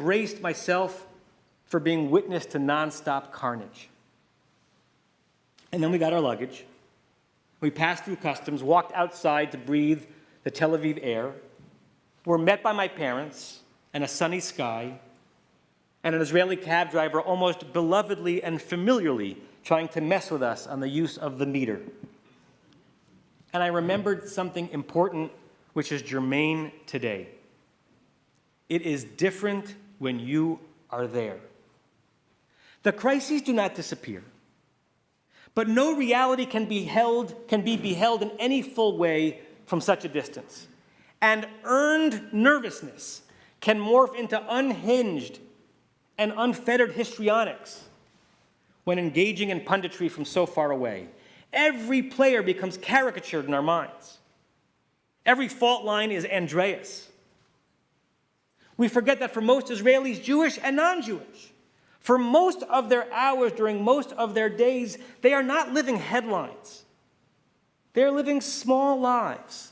braced myself for being witness to nonstop carnage. And then we got our luggage. We passed through customs, walked outside to breathe the Tel Aviv air. Were met by my parents and a sunny sky, and an Israeli cab driver almost belovedly and familiarly trying to mess with us on the use of the meter. And I remembered something important which is germane today. It is different when you are there. The crises do not disappear, but no reality can be beheld in any full way from such a distance. And earned nervousness can morph into unhinged and unfettered histrionics when engaging in punditry from so far away. Every player becomes caricatured in our minds. Every fault line is Andreas. We forget that for most Israelis, Jewish and non-Jewish, for most of their hours during most of their days, they are not living headlines. They're living small lives,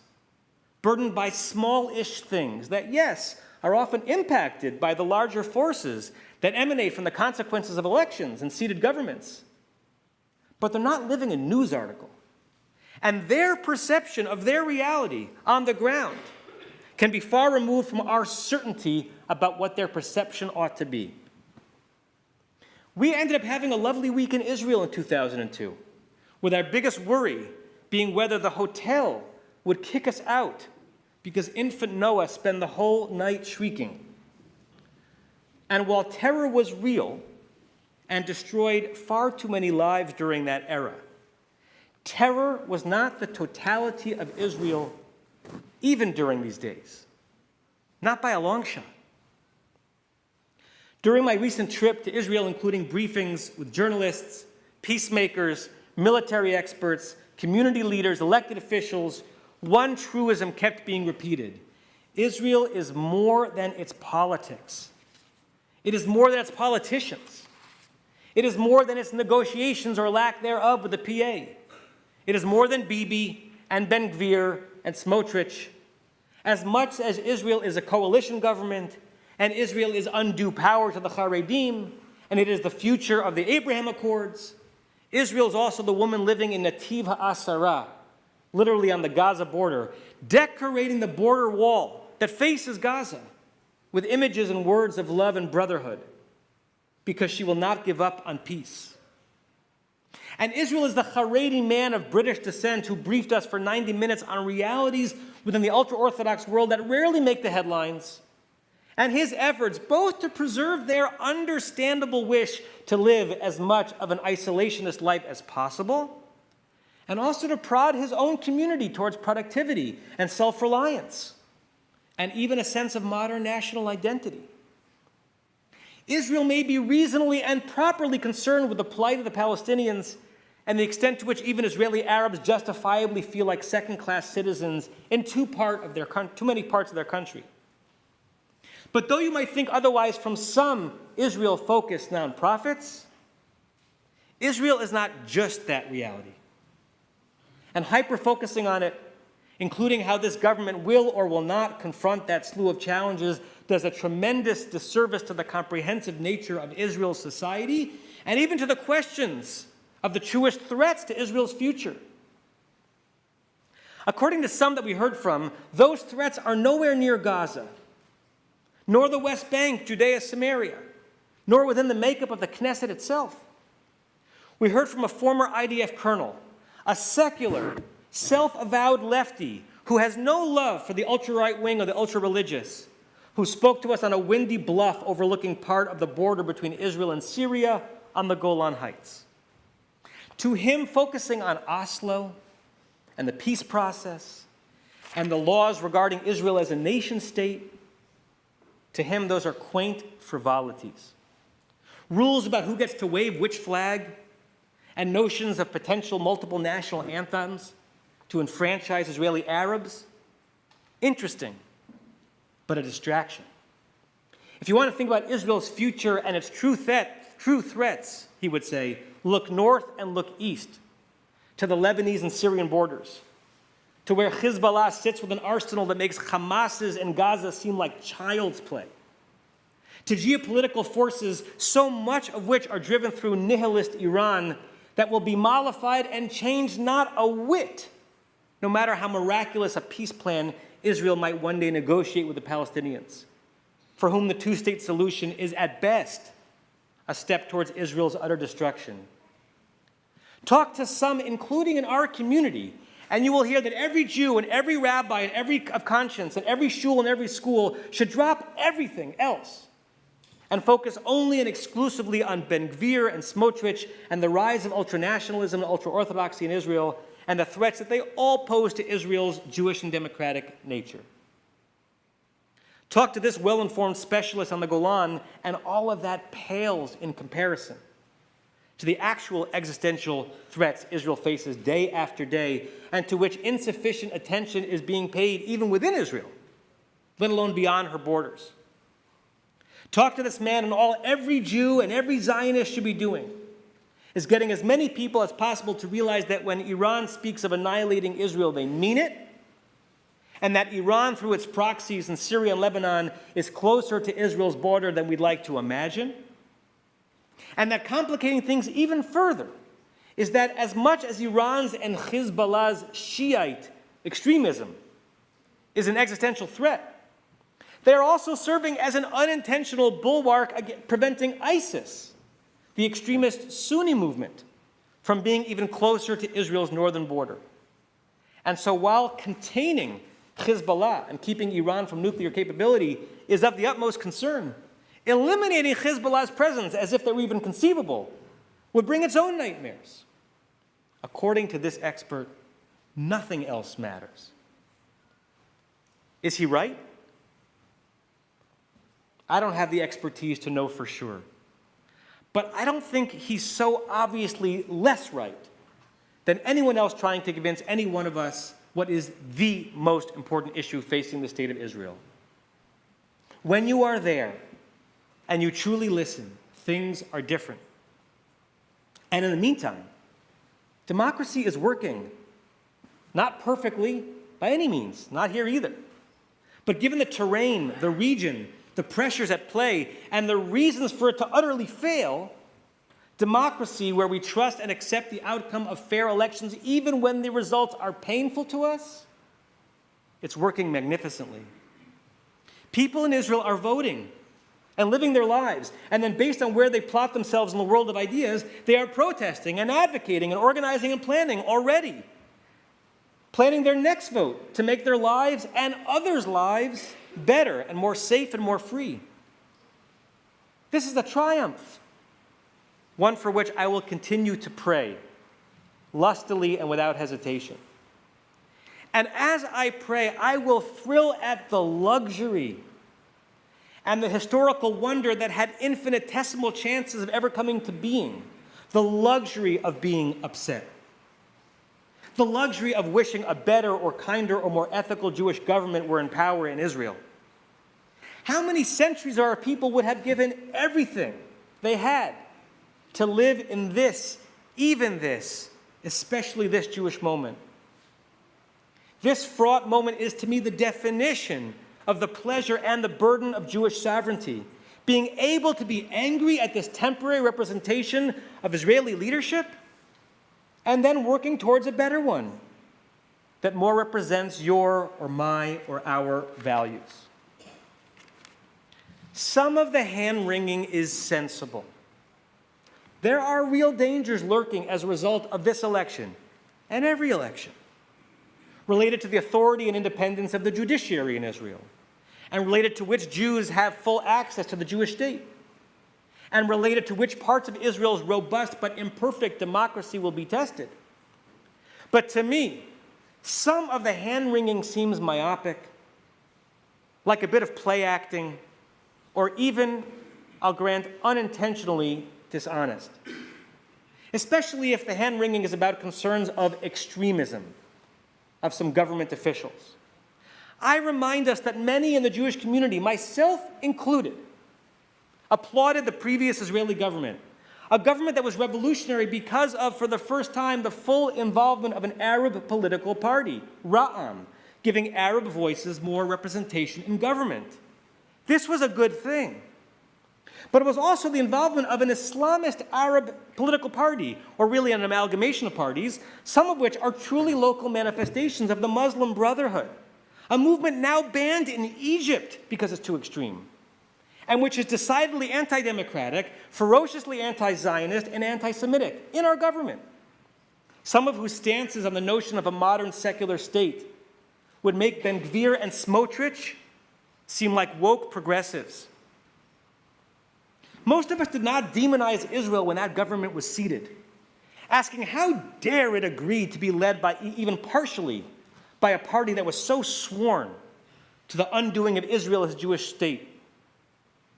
burdened by small-ish things that, yes, are often impacted by the larger forces that emanate from the consequences of elections and seated governments. But they're not living a news article. And their perception of their reality on the ground can be far removed from our certainty about what their perception ought to be. We ended up having a lovely week in Israel in 2002, with our biggest worry being whether the hotel would kick us out because infant Noah spent the whole night shrieking. And while terror was real and destroyed far too many lives during that era, terror was not the totality of Israel even during these days, not by a long shot. During my recent trip to Israel, including briefings with journalists, peacemakers, military experts, community leaders, elected officials, one truism kept being repeated. Israel is more than its politics. It is more than its politicians. It is more than its negotiations or lack thereof with the PA. It is more than Bibi and Ben Gvir and Smotrich. As much as Israel is a coalition government, and Israel is undue power to the Haredim, and it is the future of the Abraham Accords, Israel is also the woman living in Nativ HaAsara, literally on the Gaza border, decorating the border wall that faces Gaza with images and words of love and brotherhood, because she will not give up on peace. And Israel is the Haredi man of British descent who briefed us for 90 minutes on realities within the ultra-Orthodox world that rarely make the headlines, and his efforts both to preserve their understandable wish to live as much of an isolationist life as possible, and also to prod his own community towards productivity and self-reliance, and even a sense of modern national identity. Israel may be reasonably and properly concerned with the plight of the Palestinians and the extent to which even Israeli Arabs justifiably feel like second-class citizens in too many parts of their country. But though you might think otherwise from some Israel-focused nonprofits, Israel is not just that reality. And hyper-focusing on it, including how this government will or will not confront that slew of challenges, does a tremendous disservice to the comprehensive nature of Israel's society and even to the questions of the truest threats to Israel's future. According to some that we heard from, those threats are nowhere near Gaza, nor the West Bank, Judea, Samaria, nor within the makeup of the Knesset itself. We heard from a former IDF colonel, a secular, self-avowed lefty who has no love for the ultra-right wing or the ultra-religious, who spoke to us on a windy bluff overlooking part of the border between Israel and Syria on the Golan Heights. To him, focusing on Oslo and the peace process and the laws regarding Israel as a nation-state, to him, those are quaint frivolities. Rules about who gets to wave which flag and notions of potential multiple national anthems to enfranchise Israeli Arabs. Interesting, but a distraction. If you want to think about Israel's future and its true threats, he would say, look north and look east to the Lebanese and Syrian borders, to where Hezbollah sits with an arsenal that makes Hamas's in Gaza seem like child's play, to geopolitical forces, so much of which are driven through nihilist Iran, that will be mollified and changed not a whit, no matter how miraculous a peace plan Israel might one day negotiate with the Palestinians, for whom the two-state solution is at best a step towards Israel's utter destruction. Talk to some, including in our community, and you will hear that every Jew and every rabbi and every of conscience and every shul and every school should drop everything else and focus only and exclusively on Ben-Gvir and Smotrich and the rise of ultranationalism and ultra-orthodoxy in Israel and the threats that they all pose to Israel's Jewish and democratic nature. Talk to this well-informed specialist on the Golan, and all of that pales in comparison to the actual existential threats Israel faces day after day, and to which insufficient attention is being paid even within Israel, let alone beyond her borders. Talk to this man, and all every Jew and every Zionist should be doing is getting as many people as possible to realize that when Iran speaks of annihilating Israel, they mean it, and that Iran, through its proxies in Syria and Lebanon, is closer to Israel's border than we'd like to imagine. And that complicating things even further is that as much as Iran's and Hezbollah's Shiite extremism is an existential threat, they are also serving as an unintentional bulwark preventing ISIS, the extremist Sunni movement, from being even closer to Israel's northern border. And so while containing Hezbollah and keeping Iran from nuclear capability is of the utmost concern, eliminating Hezbollah's presence, as if they were even conceivable, would bring its own nightmares. According to this expert, nothing else matters. Is he right? I don't have the expertise to know for sure. But I don't think he's so obviously less right than anyone else trying to convince any one of us what is the most important issue facing the state of Israel. When you are there and you truly listen, things are different. And in the meantime, democracy is working. Not perfectly, by any means, not here either. But given the terrain, the region, the pressures at play, and the reasons for it to utterly fail, democracy, where we trust and accept the outcome of fair elections, even when the results are painful to us, it's working magnificently. People in Israel are voting and living their lives, and then based on where they plot themselves in the world of ideas, they are protesting and advocating and organizing and planning already. Planning their next vote to make their lives and others' lives better and more safe and more free. This is a triumph, one for which I will continue to pray, lustily and without hesitation. And as I pray, I will thrill at the luxury and the historical wonder that had infinitesimal chances of ever coming to being, the luxury of being upset. The luxury of wishing a better or kinder or more ethical Jewish government were in power in Israel. How many centuries our people would have given everything they had to live in this, even this, especially this Jewish moment? This fraught moment is to me the definition of the pleasure and the burden of Jewish sovereignty. Being able to be angry at this temporary representation of Israeli leadership and then working towards a better one that more represents your or my or our values. Some of the hand-wringing is sensible. There are real dangers lurking as a result of this election and every election, related to the authority and independence of the judiciary in Israel, and related to which Jews have full access to the Jewish state, and related to which parts of Israel's robust but imperfect democracy will be tested. But to me, some of the hand-wringing seems myopic, like a bit of play acting, or even, I'll grant, unintentionally dishonest. Especially if the hand-wringing is about concerns of extremism of some government officials. I remind us that many in the Jewish community, myself included, applauded the previous Israeli government, a government that was revolutionary because of, for the first time, the full involvement of an Arab political party, Ra'am, giving Arab voices more representation in government. This was a good thing. But it was also the involvement of an Islamist Arab political party, or really an amalgamation of parties, some of which are truly local manifestations of the Muslim Brotherhood, a movement now banned in Egypt because it's too extreme, and which is decidedly anti-democratic, ferociously anti-Zionist, and anti-Semitic in our government. Some of whose stances on the notion of a modern secular state would make Ben-Gvir and Smotrich seem like woke progressives. Most of us did not demonize Israel when that government was seated, asking how dare it agree to be led by, even partially, by a party that was so sworn to the undoing of Israel as a Jewish state,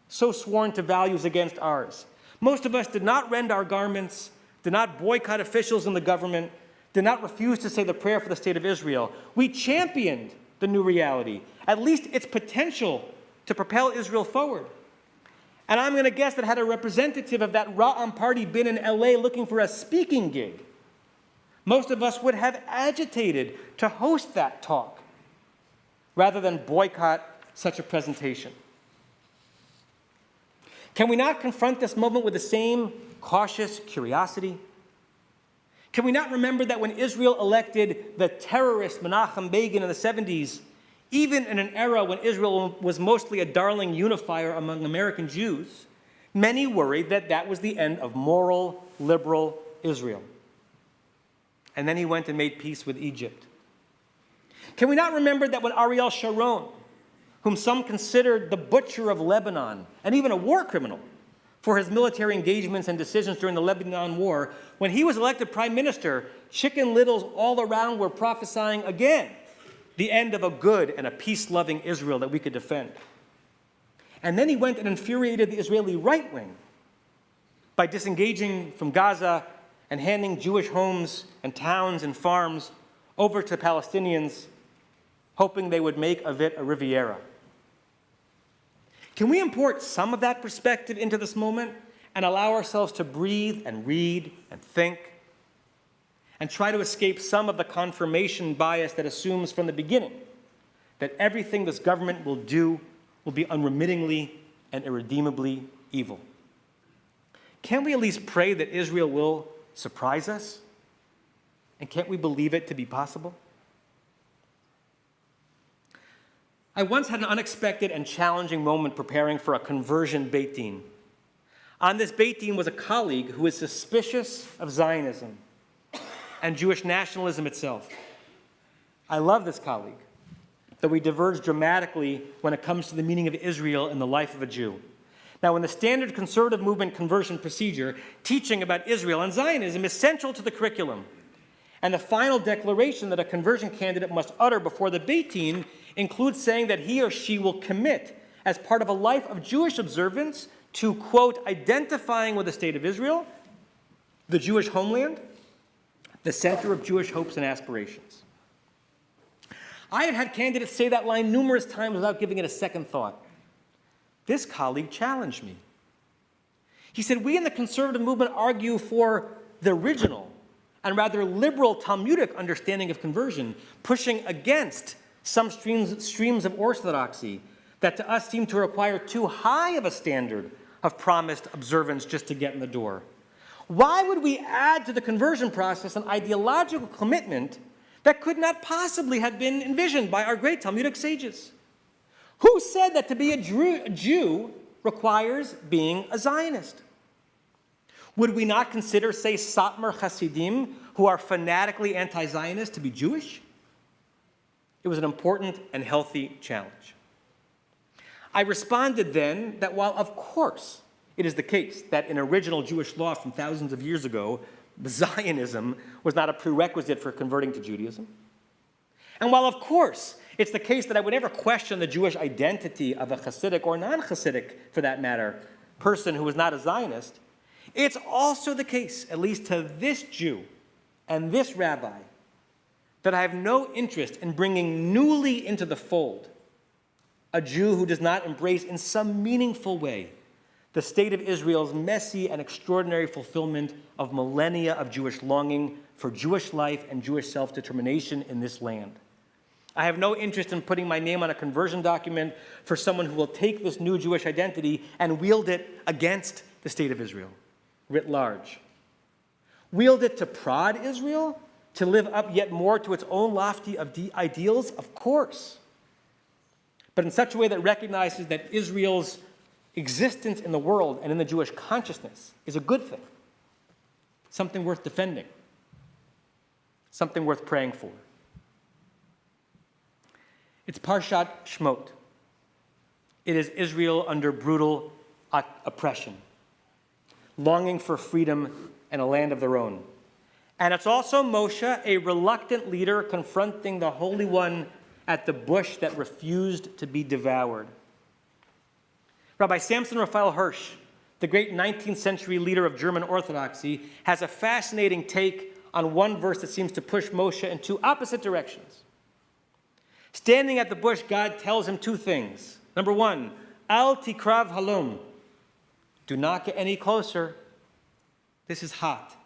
so sworn to values against ours. Most of us did not rend our garments, did not boycott officials in the government, did not refuse to say the prayer for the state of Israel. We championed the new reality, at least its potential to propel Israel forward. And I'm going to guess that had a representative of that Ra'am party been in LA looking for a speaking gig, most of us would have agitated to host that talk rather than boycott such a presentation. Can we not confront this moment with the same cautious curiosity? Can we not remember that when Israel elected the terrorist Menachem Begin in the 70s, even in an era when Israel was mostly a darling unifier among American Jews, many worried that that was the end of moral, liberal Israel. And then he went and made peace with Egypt. Can we not remember that when Ariel Sharon, whom some considered the butcher of Lebanon, and even a war criminal for his military engagements and decisions during the Lebanon War, when he was elected prime minister, Chicken Littles all around were prophesying again the end of a good and a peace-loving Israel that we could defend. And then he went and infuriated the Israeli right wing by disengaging from Gaza and handing Jewish homes and towns and farms over to Palestinians, hoping they would make of it a Riviera. Can we import some of that perspective into this moment and allow ourselves to breathe and read and think and try to escape some of the confirmation bias that assumes from the beginning that everything this government will do will be unremittingly and irredeemably evil? Can't we at least pray that Israel will surprise us? And can't we believe it to be possible? I once had an unexpected and challenging moment preparing for a conversion Beit Din. On this Beit Din was a colleague who was suspicious of Zionism and Jewish nationalism itself. I love this colleague, though we diverge dramatically when it comes to the meaning of Israel in the life of a Jew. Now, in the standard conservative movement conversion procedure, teaching about Israel and Zionism is central to the curriculum. And the final declaration that a conversion candidate must utter before the Beit Din includes saying that he or she will commit, as part of a life of Jewish observance, to, quote, identifying with the state of Israel, the Jewish homeland, the center of Jewish hopes and aspirations. I have had candidates say that line numerous times without giving it a second thought. This colleague challenged me. He said, we in the conservative movement argue for the original and rather liberal Talmudic understanding of conversion, pushing against some streams of orthodoxy that to us seem to require too high of a standard of promised observance just to get in the door. Why would we add to the conversion process an ideological commitment that could not possibly have been envisioned by our great Talmudic sages? Who said that to be a Jew requires being a Zionist? Would we not consider, say, Satmar Hasidim, who are fanatically anti-Zionist, to be Jewish? It was an important and healthy challenge. I responded then that while, of course, it is the case that in original Jewish law from thousands of years ago, Zionism was not a prerequisite for converting to Judaism, and while, of course, it's the case that I would never question the Jewish identity of a Hasidic or non-Hasidic, for that matter, person who was not a Zionist, it's also the case, at least to this Jew and this rabbi, that I have no interest in bringing newly into the fold a Jew who does not embrace in some meaningful way the state of Israel's messy and extraordinary fulfillment of millennia of Jewish longing for Jewish life and Jewish self-determination in this land. I have no interest in putting my name on a conversion document for someone who will take this new Jewish identity and wield it against the state of Israel, writ large. Wield it to prod Israel, to live up yet more to its own lofty ideals, of course, but in such a way that recognizes that Israel's existence in the world and in the Jewish consciousness is a good thing, something worth defending, something worth praying for. It's Parshat Shmot. It is Israel under brutal oppression, longing for freedom and a land of their own. And it's also Moshe, a reluctant leader, confronting the Holy One at the bush that refused to be devoured. Rabbi Samson Raphael Hirsch, the great 19th century leader of German Orthodoxy, has a fascinating take on one verse that seems to push Moshe in two opposite directions. Standing at the bush, God tells him two things. Number one, Al tikrav halom. Do not get any closer. This is hot.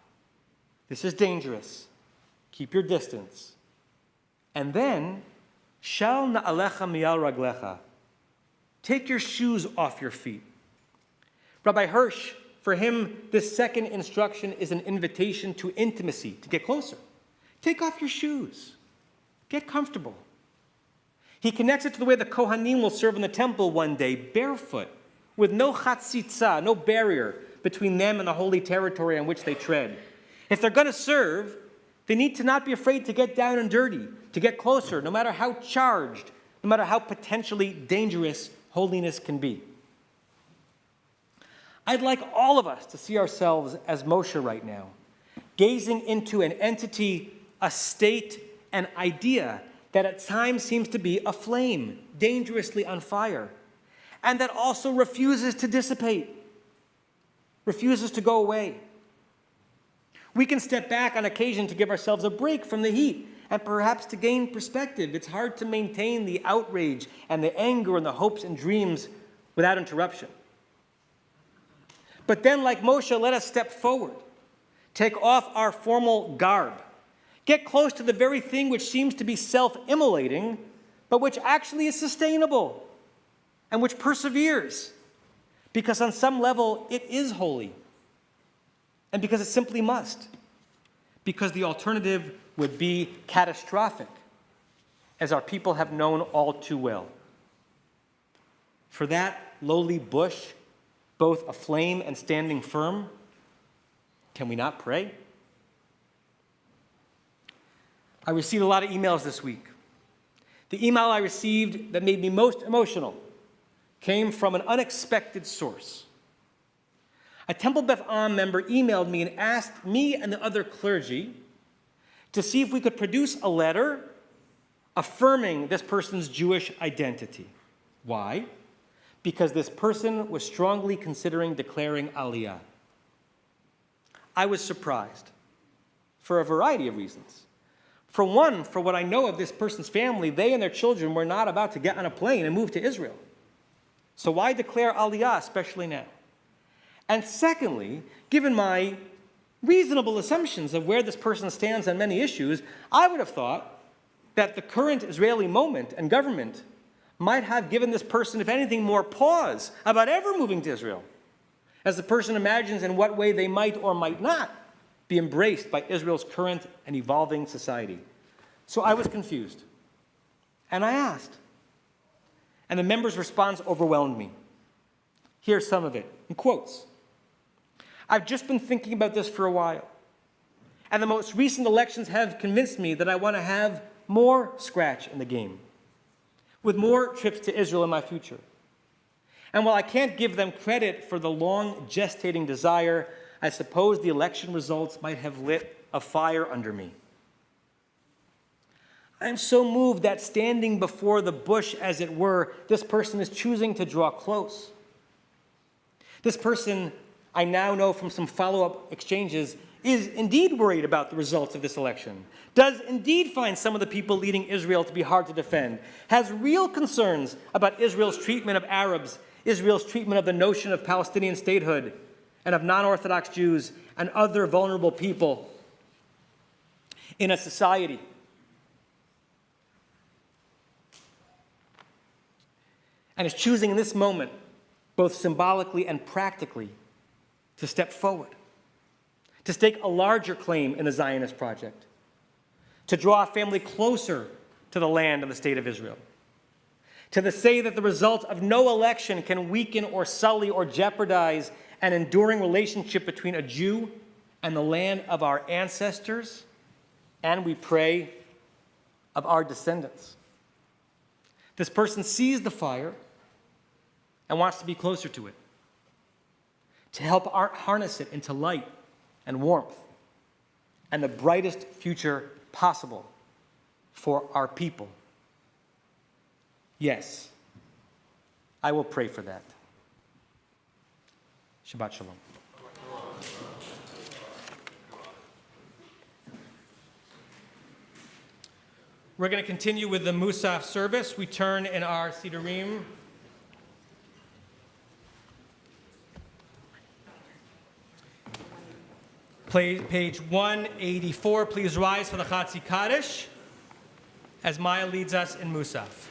This is dangerous. Keep your distance. And then, shal na'alecha miyal raglecha. Take your shoes off your feet. Rabbi Hirsch, for him, this second instruction is an invitation to intimacy, to get closer. Take off your shoes. Get comfortable. He connects it to the way the Kohanim will serve in the temple one day, barefoot, with no chatzitza, no barrier between them and the holy territory on which they tread. If they're going to serve, they need to not be afraid to get down and dirty, to get closer, no matter how charged, no matter how potentially dangerous holiness can be. I'd like all of us to see ourselves as Moshe right now, gazing into an entity, a state, an idea that at times seems to be aflame, dangerously on fire, and that also refuses to dissipate, refuses to go away. We can step back on occasion to give ourselves a break from the heat and perhaps to gain perspective. It's hard to maintain the outrage and the anger and the hopes and dreams without interruption. But then, like Moshe, let us step forward, take off our formal garb, get close to the very thing which seems to be self-immolating, but which actually is sustainable and which perseveres, because on some level it is holy, and because it simply must, because the alternative would be catastrophic, as our people have known all too well. For that lowly bush, both aflame and standing firm, can we not pray? I received a lot of emails this week. The email I received that made me most emotional came from an unexpected source. A Temple Beth Am member emailed me and asked me and the other clergy to see if we could produce a letter affirming this person's Jewish identity. Why? Because this person was strongly considering declaring Aliyah. I was surprised for a variety of reasons. For one, for what I know of this person's family, they and their children were not about to get on a plane and move to Israel. So why declare Aliyah, especially now? And secondly, given my reasonable assumptions of where this person stands on many issues, I would have thought that the current Israeli moment and government might have given this person, if anything, more pause about ever moving to Israel, as the person imagines in what way they might or might not be embraced by Israel's current and evolving society. So I was confused, and I asked, and the member's response overwhelmed me. Here's some of it, in quotes. I've just been thinking about this for a while, and the most recent elections have convinced me that I want to have more scratch in the game, with more trips to Israel in my future. And while I can't give them credit for the long gestating desire, I suppose the election results might have lit a fire under me. I am so moved that standing before the bush, as it were, this person is choosing to draw close. This person, I now know from some follow-up exchanges, is indeed worried about the results of this election, does indeed find some of the people leading Israel to be hard to defend, has real concerns about Israel's treatment of Arabs, Israel's treatment of the notion of Palestinian statehood, and of non-Orthodox Jews and other vulnerable people in a society. and is choosing in this moment, both symbolically and practically, to step forward, to stake a larger claim in the Zionist project, to draw a family closer to the land and the state of Israel, to say that the result of no election can weaken or sully or jeopardize an enduring relationship between a Jew and the land of our ancestors, and we pray, of our descendants. This person sees the fire and wants to be closer to it, to help harness it into light and warmth and the brightest future possible for our people. Yes, I will pray for that. Shabbat Shalom. We're going to continue with the Musaf service. We turn in our Sidurim. Page 184. Please rise for the Chatzi Kaddish as Maya leads us in Musaf.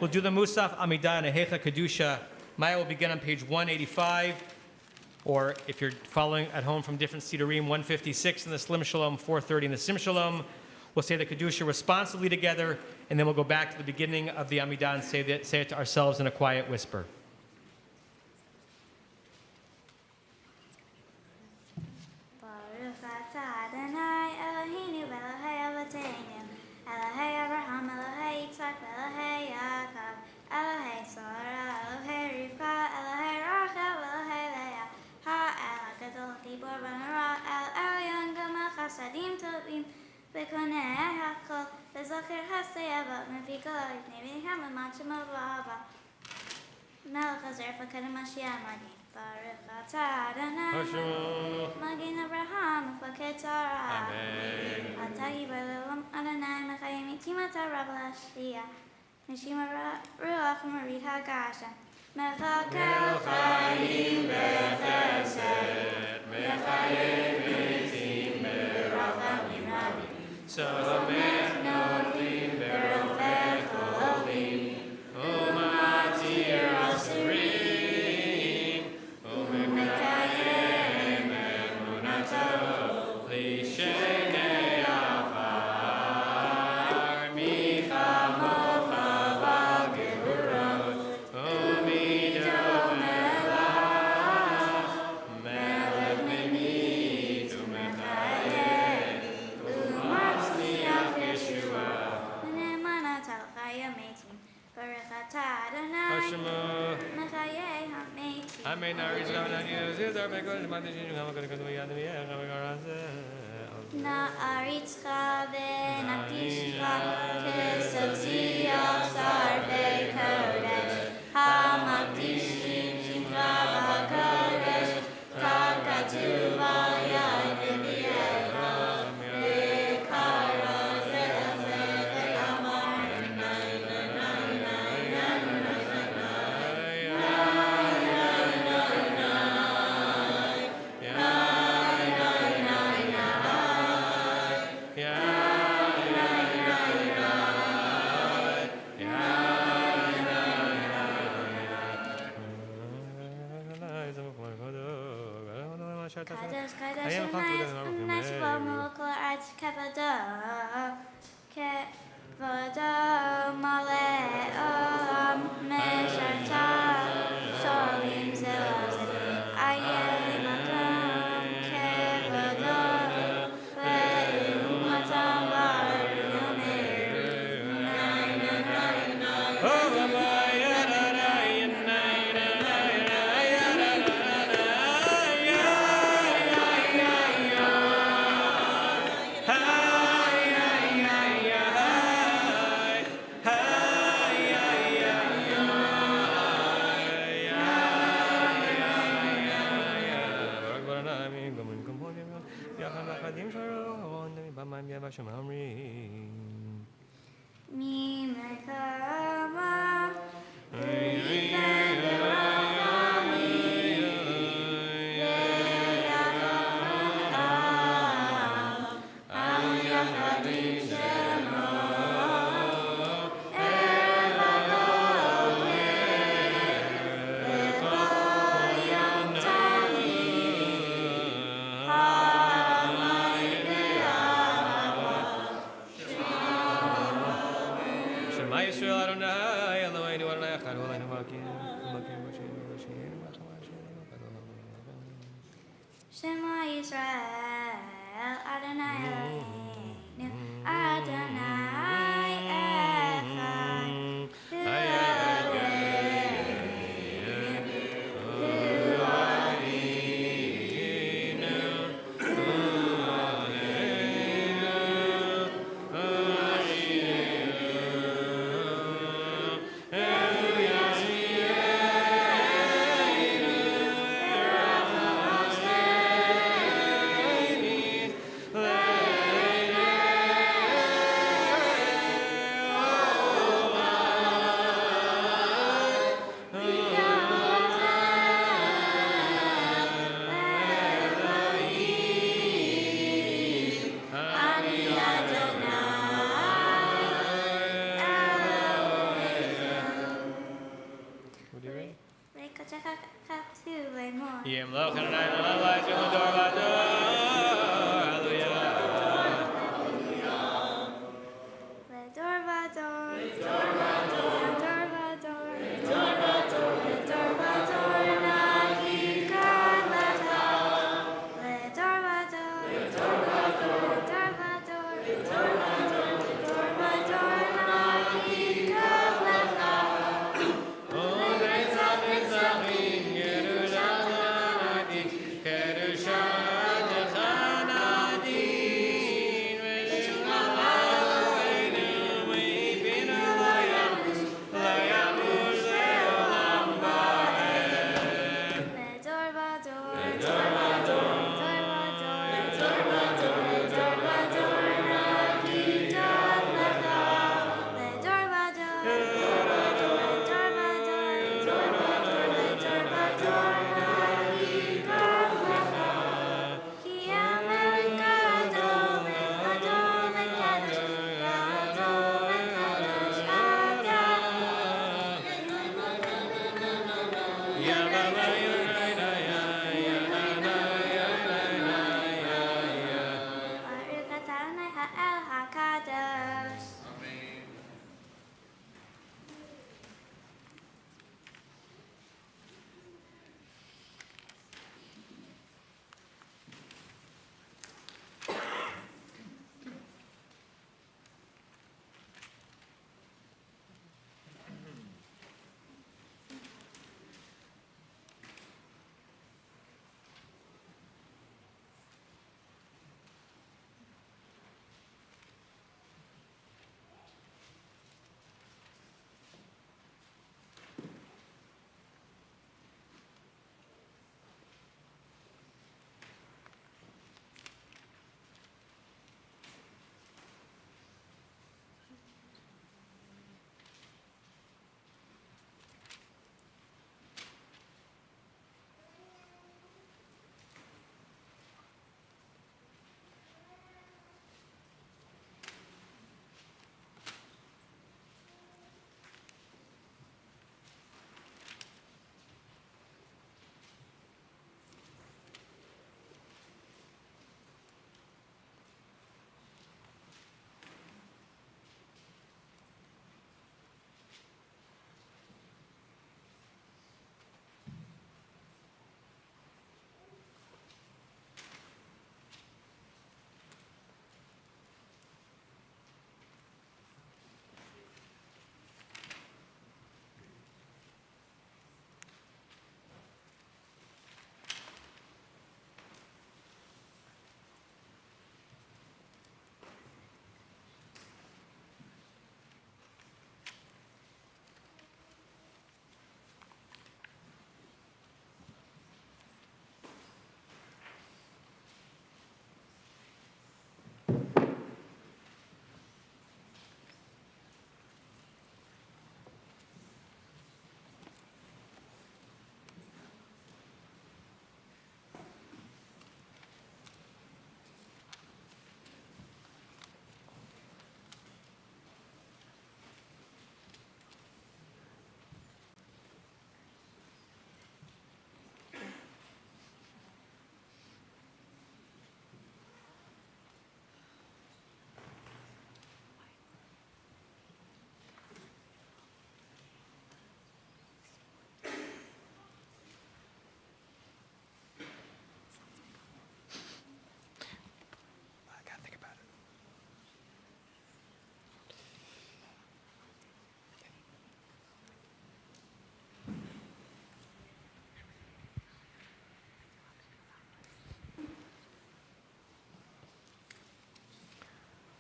We'll do the Musaf Amidah and Ahecha Kedusha. Maya will begin on page 185, or if you're following at home from different Sidurim, 156 in the Slim Shalom, 430 in the Sim Shalom. We'll say the Kedusha responsively together, and then we'll go back to the beginning of the Amidah and say it to ourselves in a quiet whisper. Magin Abraham, Faketara. Atagi Balam Adonai Machayim Timata Rablashia. Nishima Ruach Marita Gasha. Mechakel Chayim Bechesed. Mechayim Mitim Berachamim Rabim. So Mechnotim Berofech Olim. Umatir Asirim. Na'aritzcha v'natishcha kesotziach sarvei kodesh hamakdishim shimcha b'kodesh kakatuv al-yad v'yecha v'kara zeh ve'amar Kadosh, Kadosh, nice vocal arts, Kavado, Kavado, Male, Olam, Mesharta, Solim, Zelazim, יחד אחדים שלו, עונני במים יבשם אומרים. מי מקמה, ויפן ברחמים, ויחד עם יחד עם שמו, ערב הבוקר, בכל יום תמיד, המים באהבה. שמע ישראל אדוני, אלוהינו אדוני אחד, הוא אלוהינו מלכים, ומלכים ראשי וראשי, Shema Yisrael, Adonai Eloheinu, Adonai Echad, Hu Eloheinu, Hu Yem lo kanai lo la jo do ba do hallelujah le dor ba dor le dor ba dor le dor ba dor le dor ba dor na ki ka la ta le dor ba dor le dor ba dor le dor ba dor le dor ba dor le dor ba dor na ki ka la ta o great something Ki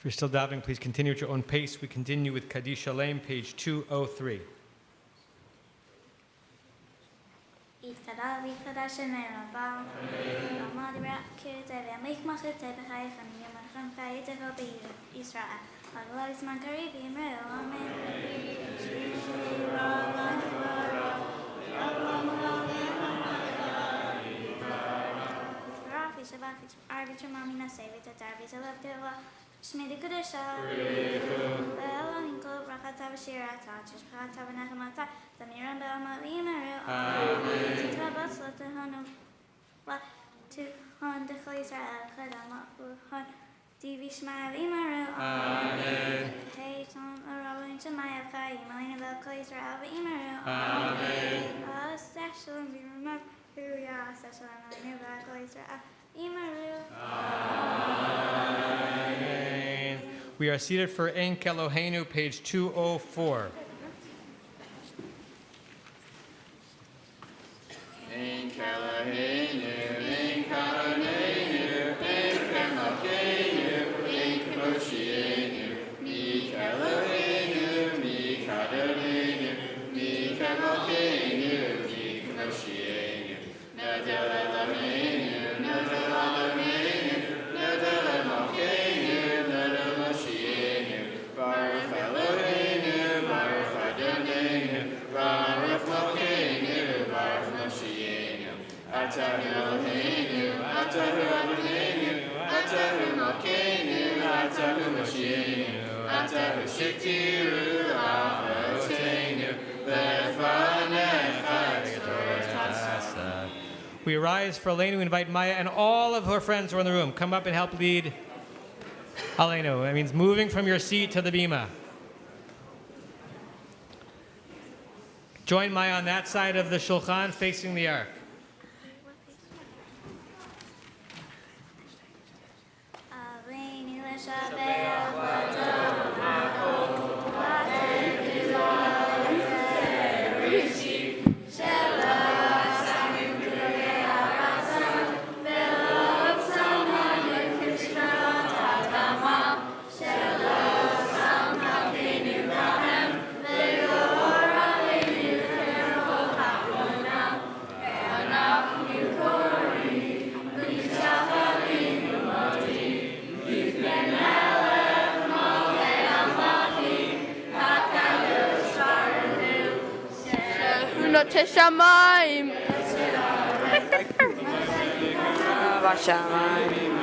If you're still davening, please continue at your own pace. We continue with HHD Livestream, page 203. We are seated for Ein Keloheinu, page 204. Ein Keloheinu, Ein Kadoneinu, Ein Kemokeinu, Ein Kemoshienu, Mi Keloheinu, Mi Kadoneinu, Mi Kemokeinu, Mi Kemoshienu, Nodel Eloheinu, Nodel Eloheinu, Nodel Emokeinu, Nodel Moshienu, Baruch Eloheinu, Baruch Adonenu, Baruch Mokeinu, Baruch Moshienu, Atahu Eloheinu, Atahu Adonenu, Atahu Mokeinu, Atahu Moshienu, Atahu Shektiru, Avoteinu, Lefanecha Torah. We rise for Aleinu. We invite Maya and all of her friends who are in the room. Come up and help lead Aleinu. That means moving from your seat to the bima. Join Maya on that side of the shulchan facing the ark. Teshamayim. Vashamayim.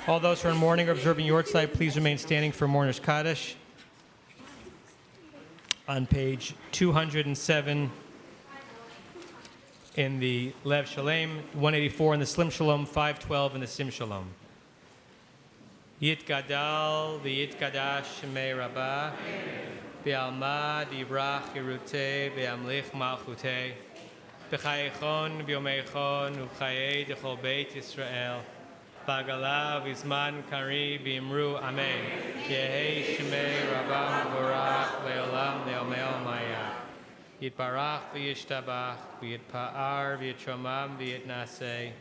All those who are in mourning or observing Yortzeit, please remain standing for Mourner's Kaddish. On page 207 in the Lev Shalem, 184 in the Slim Shalom, 512 in the Sim Shalom. Yitgadal v'yitgadash shemei Rabbah, v'alma divrach Yeruteh, v'amlich malchuteh, v'chayechon v'yomeichon u'chayei d'chol beit Yisrael, v'agala v'zman kari v'imru amen. Yehei shemei Rabbah v'orach le'olam le'omeo maya. Yitbarach v'yishtabach, v'yitpa'ar v'yitromam v'yitnaseh,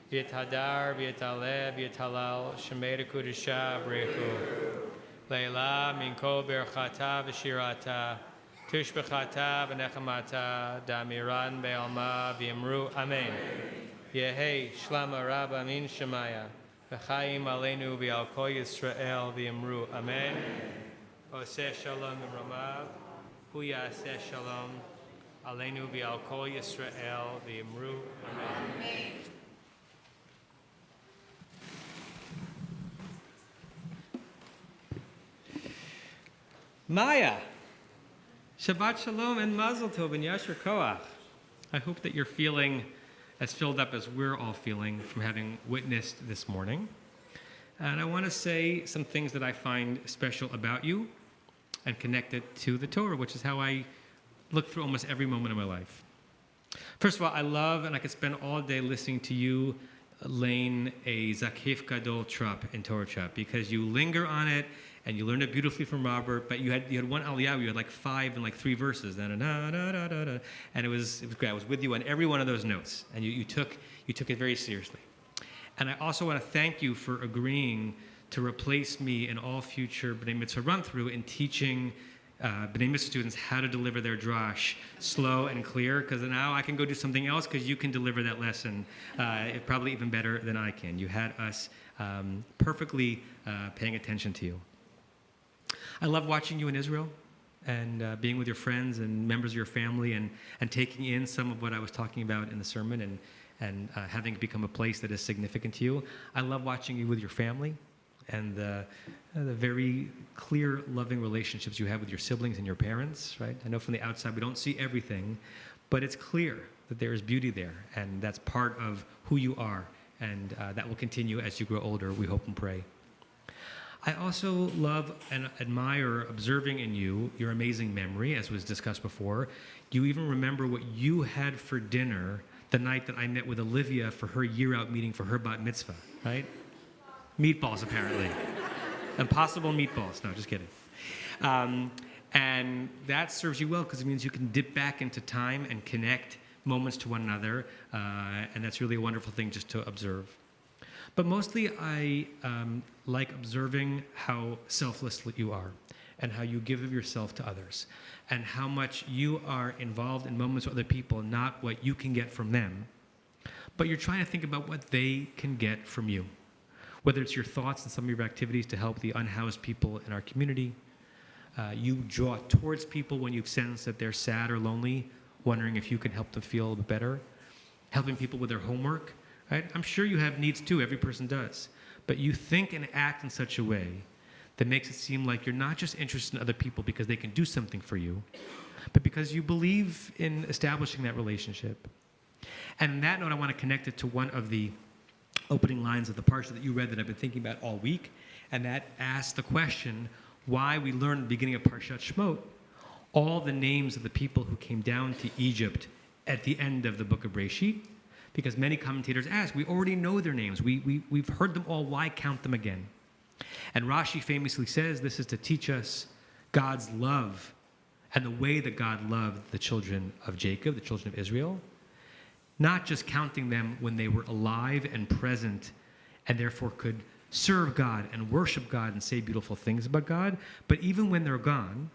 v'yithadar v'yitaleh v'yitalal, shemei kudusha b'rechu. Leila min kol berchata v'shirata, tushbechata v'nechamata, damiran be'alma v'yimru amen. Yehi shlama rabba min shemaya, v'chaim aleinu v'al kol Yisrael v'yimru amen. Oseh shalom v'romav, hu yaseh shalom, aleinu v'al kol Yisrael v'yimru amen. Maya, Shabbat Shalom and Mazel Tov and Yasher Koach. I hope that you're feeling as filled up as we're all feeling from having witnessed this morning. And I want to say some things that I find special about you and connect it to the Torah, which is how I look through almost every moment of my life. First of all, I love, and I could spend all day listening to you laying a Zakif Gadol Trop in Torah Trop, because you linger on it, and you learned it beautifully from Robert, but you had one aliyah where you had like 5 and like 3 verses, and it was great. I was with you on every one of those notes, and you took it very seriously. And I also want to thank you for agreeing to replace me in all future B'nai Mitzvah run-through in teaching B'nai Mitzvah students how to deliver their drash slow and clear, because now I can go do something else because you can deliver that lesson probably even better than I can. You had us perfectly paying attention to you. I love watching you in Israel and being with your friends and members of your family and taking in some of what I was talking about in the sermon and having it become a place that is significant to you. I love watching you with your family and the very clear, loving relationships you have with your siblings and your parents, right? I know from the outside we don't see everything, but it's clear that there is beauty there, and that's part of who you are, and that will continue as you grow older, we hope and pray. I also love and admire observing in you your amazing memory, as was discussed before. You even remember what you had for dinner the night that I met with Olivia for her year-out meeting for her bat mitzvah, right? Meatballs, apparently. Impossible meatballs. No, just kidding. And that serves you well because it means you can dip back into time and connect moments to one another, and that's really a wonderful thing just to observe. But mostly I like observing how selfless you are and how you give of yourself to others and how much you are involved in moments with other people, not what you can get from them, but you're trying to think about what they can get from you. Whether it's your thoughts and some of your activities to help the unhoused people in our community, you draw towards people when you've sensed that they're sad or lonely, wondering if you can help them feel a little bit better, helping people with their homework. Right? I'm sure you have needs too, every person does. But you think and act in such a way that makes it seem like you're not just interested in other people because they can do something for you, but because you believe in establishing that relationship. And on that note, I want to connect it to one of the opening lines of the parsha that you read that I've been thinking about all week, and that asks the question why we learn at the beginning of Parshat Shemot all the names of the people who came down to Egypt at the end of the book of Breshit. Because many commentators ask, we already know their names. We've heard them all. Why count them again? And Rashi famously says this is to teach us God's love and the way that God loved the children of Jacob, the children of Israel. Not just counting them when they were alive and present and therefore could serve God and worship God and say beautiful things about God, but even when they're gone,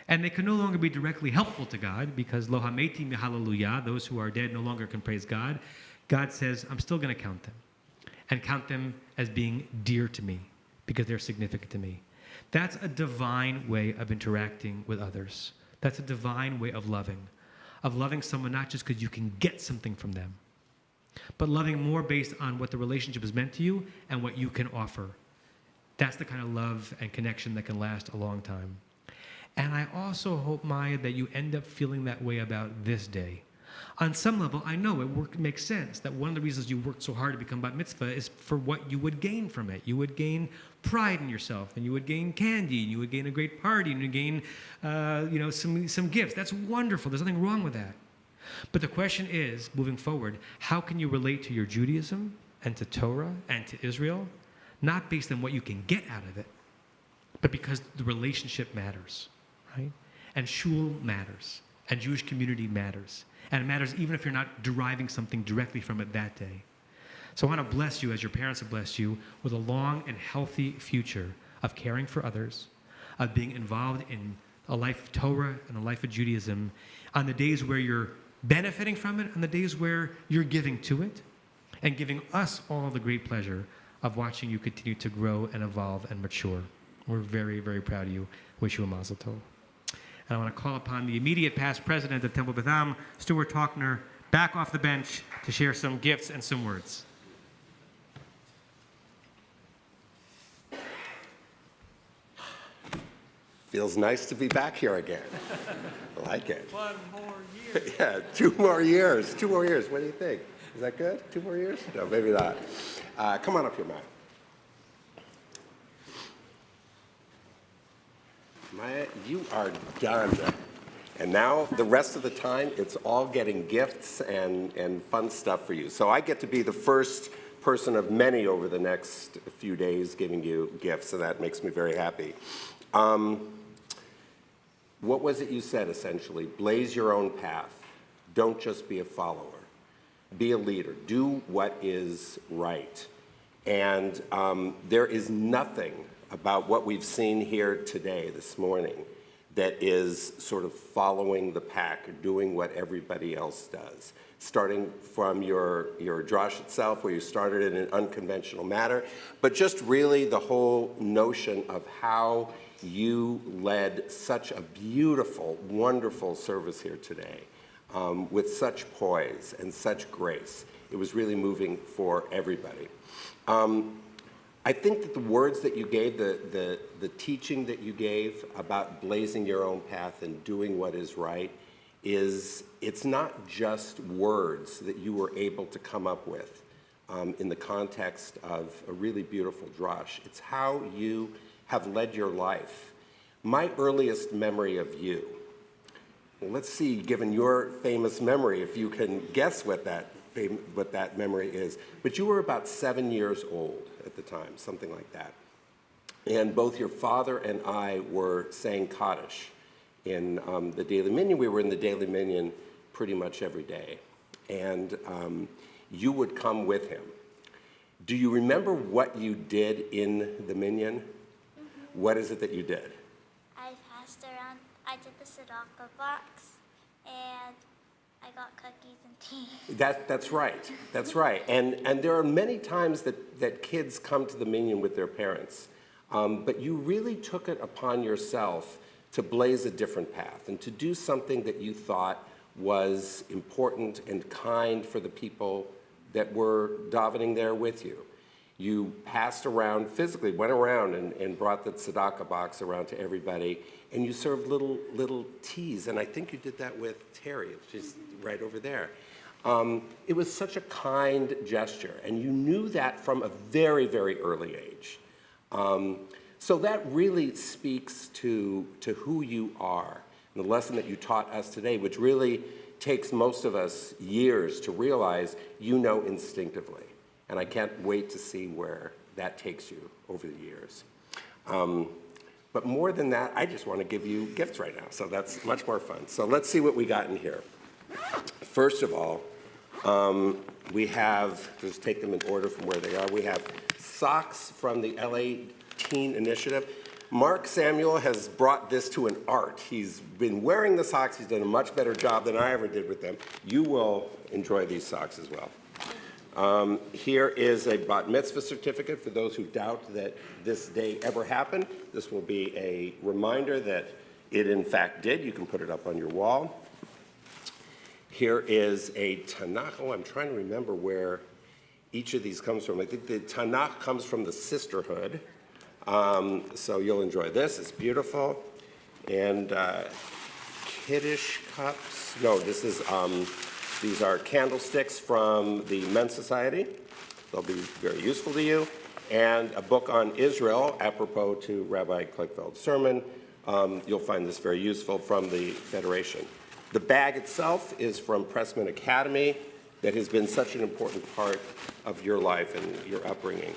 and they can no longer be directly helpful to God because lo hameti hallelujah, those who are dead no longer can praise God. God says, I'm still going to count them and count them as being dear to me because they're significant to me. That's a divine way of interacting with others. That's a divine way of loving someone not just because you can get something from them, but loving more based on what the relationship has meant to you and what you can offer. That's the kind of love and connection that can last a long time. And I also hope, Maya, that you end up feeling that way about this day. On some level, I know it makes sense that one of the reasons you worked so hard to become bat mitzvah is for what you would gain from it. You would gain pride in yourself, and you would gain candy, and you would gain a great party, and you would gain some gifts. That's wonderful. There's nothing wrong with that. But the question is, moving forward, how can you relate to your Judaism and to Torah and to Israel, not based on what you can get out of it, but because the relationship matters. Right? And shul matters. And Jewish community matters. And it matters even if you're not deriving something directly from it that day. So I want to bless you, as your parents have blessed you, with a long and healthy future of caring for others, of being involved in a life of Torah and a life of Judaism, on the days where you're benefiting from it, on the days where you're giving to it, and giving us all the great pleasure of watching you continue to grow and evolve and mature. We're very, very proud of you. Wish you a mazel tov. And I want to call upon the immediate past president of Temple Beth Am, Stuart Talkner, back off the bench to share some gifts and some words. Feels nice to be back here again. I like it. 1 more year. Yeah, 2 more years. 2 more years. What do you think? Is that good? 2 more years? No, maybe not. Come on up here, Maya. Maya, you are done. And now the rest of the time, it's all getting gifts and fun stuff for you. So I get to be the first person of many over the next few days giving you gifts, and that makes me very happy. What was it you said, essentially? Blaze your own path. Don't just be a follower. Be a leader. Do what is right. And there is nothing about what we've seen here today, this morning, that is sort of following the pack, or doing what everybody else does. Starting from your drash itself, where you started in an unconventional manner, but just really the whole notion of how you led such a beautiful, wonderful service here today, with such poise and such grace. It was really moving for everybody. I think that the words that you gave, the teaching that you gave about blazing your own path and doing what is right, it's not just words that you were able to come up with in the context of a really beautiful drash. It's how you have led your life. My earliest memory of you, well, let's see, given your famous memory, if you can guess what that memory is. But you were about 7 years old at the time, something like that. And both your father and I were saying Kaddish in the Daily Minyan. We were in the Daily Minyan pretty much every day. And you would come with him. Do you remember what you did in the Minyan? Mm-hmm. What is it that you did? I passed around, I did the tzedakah box, and I got cookies and tea. That's right. That's right. And there are many times that kids come to the Minyan with their parents. But you really took it upon yourself to blaze a different path and to do something that you thought was important and kind for the people that were davening there with you. You passed around, physically went around and brought the tzedakah box around to everybody, and you served little teas, and I think you did that with Terry, she's right over there. It was such a kind gesture, and you knew that from a very, very early age. So that really speaks to who you are, and the lesson that you taught us today, which really takes most of us years to realize you know instinctively. And I can't wait to see where that takes you over the years. But more than that, I just want to give you gifts right now, so that's much more fun. So let's see what we got in here. First of all, we have, just take them in order from where they are, we have socks from the LA Teen Initiative. Mark Samuel has brought this to an art. He's been wearing the socks. He's done a much better job than I ever did with them. You will enjoy these socks as well. Here is a bat mitzvah certificate for those who doubt that this day ever happened. This will be a reminder that it in fact did. You can put it up on your wall. Here is a Tanakh. Oh, I'm trying to remember where each of these comes from. I think the Tanakh comes from the sisterhood. So you'll enjoy this. It's beautiful. And Kiddush cups. No, this is, these are candlesticks from the Men's Society. They'll be very useful to you. And a book on Israel, apropos to Rabbi Klickfeld's sermon. You'll find this very useful from the Federation. The bag itself is from Pressman Academy that has been such an important part of your life and your upbringing.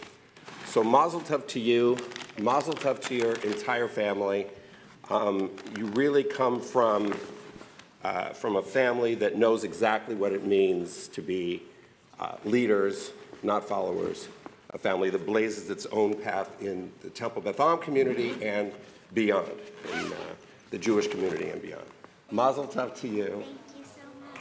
So mazel tov to you, mazel tov to your entire family. You really come from from a family that knows exactly what it means to be leaders, not followers, a family that blazes its own path in the Temple Beth Am community and beyond, in the Jewish community and beyond. Mazel tov to you. Thank you so much.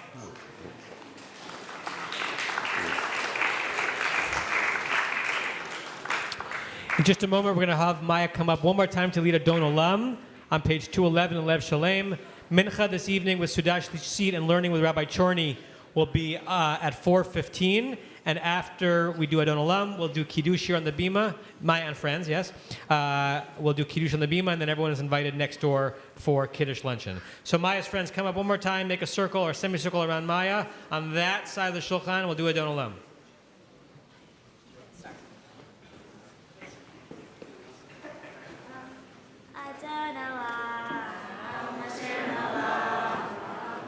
In just a moment, we're going to have Maya come up one more time to lead Adon Olam on page 211 in Lev Shalem. Mincha this evening with Sudash Lichit and learning with Rabbi Chorny will be at 4:15. And after we do Adon Olam, we'll do Kiddush here on the Bima. Maya and friends, yes. We'll do Kiddush on the Bima, and then everyone is invited next door for Kiddush luncheon. So Maya's friends, come up one more time, make a circle or semicircle around Maya. On that side of the Shulchan, we'll do Adon Olam. Adon Olam, Hashem Olam,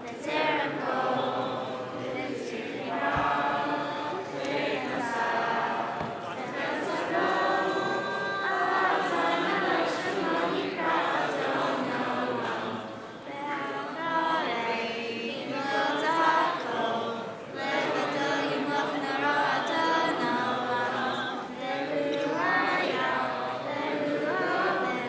B'Terem Kol, B'Tzivim Ra, B'Yasar, B'Chesed Azan Melech Shemo Yikra Adon Olam, B'Hakarei Yimot HaKol, Le'Gadol Yimloch Nara Adon Olam, Le'Hu Hayam, Le'Hu Omer,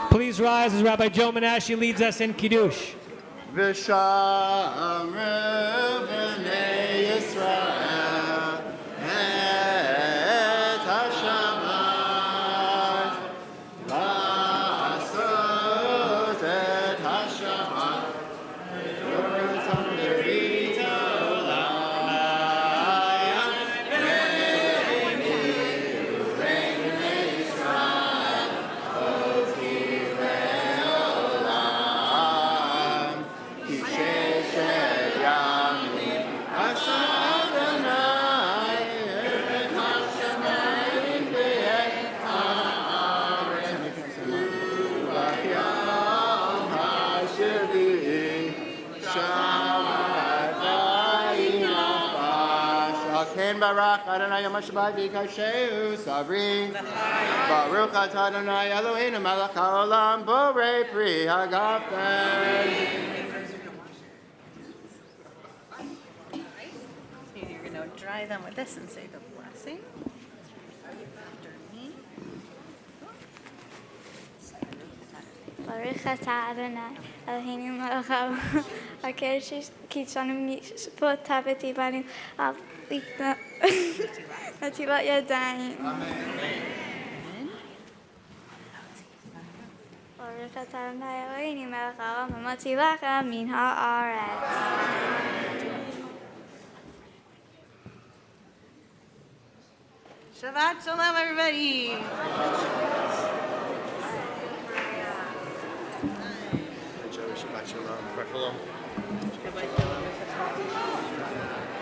Please rise as Rabbi Joe Menashe leads us in Kiddush. V'shamre b'nei Yisrael et hashamayim la'asot et hashamayim v'yotam berita olayim re'ini u're'nei Yisrael oti le'olam ki sheshet yamim asa Adonai et hashamayim ve'et ha'aretz u'b'yom ha'shvi'i Shabbat v'inafash Aken barach Adonai Yom HaShabbat v'yikasheu sabri Baruch atah Adonai Eloheinu melech haolam borei pri hagafen. You're going to dry them with this and say the blessing. After me. Baruch atah Adonai Eloheinu melech haolam asher kitshanu mitzvot v'tivanu al natilat yadayim. Baruch atah Adonai Eloheinu melech haolam hamotzi lechem min haaretz. Shabbat shalom, everybody. Shabbat shalom. Shabbat shalom.